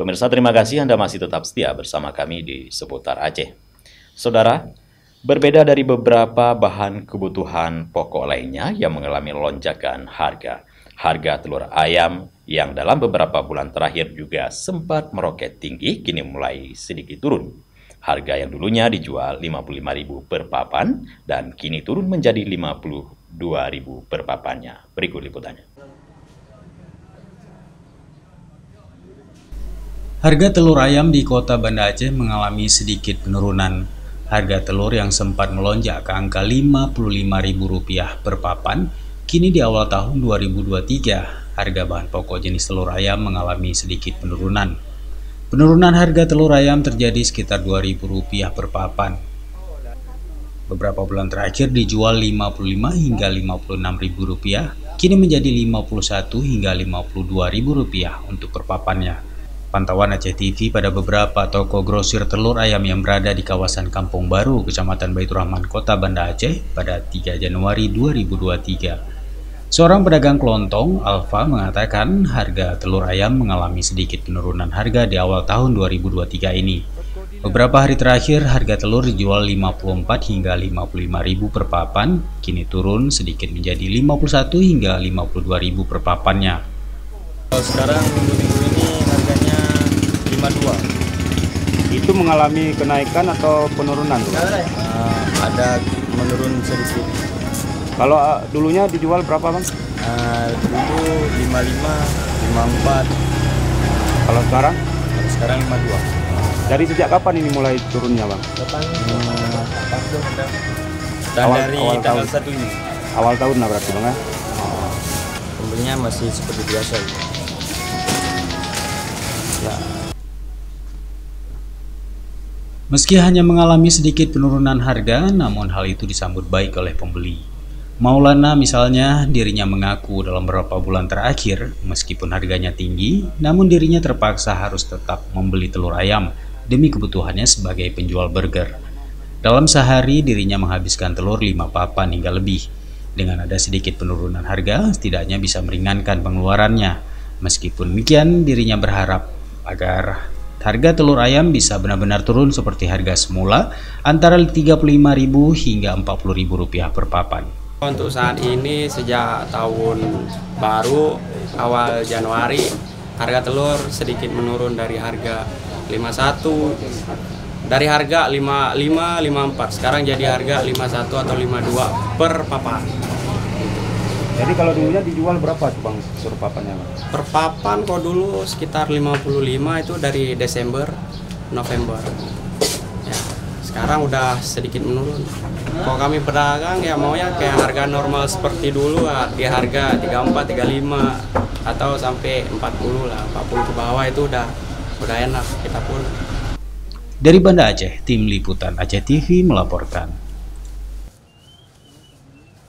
Pemirsa, terima kasih Anda masih tetap setia bersama kami di Seputar Aceh. Saudara, berbeda dari beberapa bahan kebutuhan pokok lainnya yang mengalami lonjakan harga, harga telur ayam yang dalam beberapa bulan terakhir juga sempat meroket tinggi kini mulai sedikit turun. Harga yang dulunya dijual Rp55.000 per papan dan kini turun menjadi Rp52.000 per papannya. Berikut liputannya. Harga telur ayam di kota Banda Aceh mengalami sedikit penurunan. Harga telur yang sempat melonjak ke angka Rp55.000 per papan, kini di awal tahun 2023, harga bahan pokok jenis telur ayam mengalami sedikit penurunan. Penurunan harga telur ayam terjadi sekitar Rp2.000 per papan. Beberapa bulan terakhir dijual Rp55 hingga Rp56.000, kini menjadi Rp51 hingga Rp52.000 untuk per papannya. Pantauan Aceh TV pada beberapa toko grosir telur ayam yang berada di kawasan Kampung Baru, Kecamatan Baitur Rahman, Kota Banda Aceh pada 3 Januari 2023. Seorang pedagang kelontong, Alfa, mengatakan harga telur ayam mengalami sedikit penurunan harga di awal tahun 2023 ini. Beberapa hari terakhir harga telur dijual Rp54 hingga Rp55.000 per papan, kini turun sedikit menjadi Rp51 hingga Rp52.000 per papannya. Sekarang minggu-minggu ini harganya 52. Itu mengalami kenaikan atau penurunan? Ada menurun sedikit. Kalau dulunya dijual berapa, Bang? Dulu 55, 54. Kalau sekarang? Sekarang 52. Dari sejak kapan ini mulai turunnya, Bang? Dari awal tanggal tahun. 1 ini. Awal tahun lah berarti, Bang, ya? Pembelinya masih seperti biasa. Ya. Meski hanya mengalami sedikit penurunan harga, namun hal itu disambut baik oleh pembeli. Maulana misalnya, dirinya mengaku dalam beberapa bulan terakhir, meskipun harganya tinggi, namun dirinya terpaksa harus tetap membeli telur ayam demi kebutuhannya sebagai penjual burger. Dalam sehari, dirinya menghabiskan telur 5 papan hingga lebih. Dengan ada sedikit penurunan harga, setidaknya bisa meringankan pengeluarannya. Meskipun demikian, dirinya berharap agar harga telur ayam bisa benar-benar turun seperti harga semula, antara Rp35.000 hingga Rp40.000 per papan. Untuk saat ini sejak tahun baru awal Januari harga telur sedikit menurun dari harga 51, dari harga 55, 54 sekarang jadi harga 51 atau 52 per papan. Jadi kalau dulunya dijual berapa tuh, Bang, per papannya, Bang? Per papan kok dulu sekitar 55 itu dari Desember, November. Ya, sekarang udah sedikit menurun. Kalau kami pedagang ya maunya kayak harga normal seperti dulu di harga 34, 35 atau sampai 40 lah, 40 ke bawah itu udah enak kita pun. Dari Banda Aceh, Tim Liputan Aceh TV melaporkan.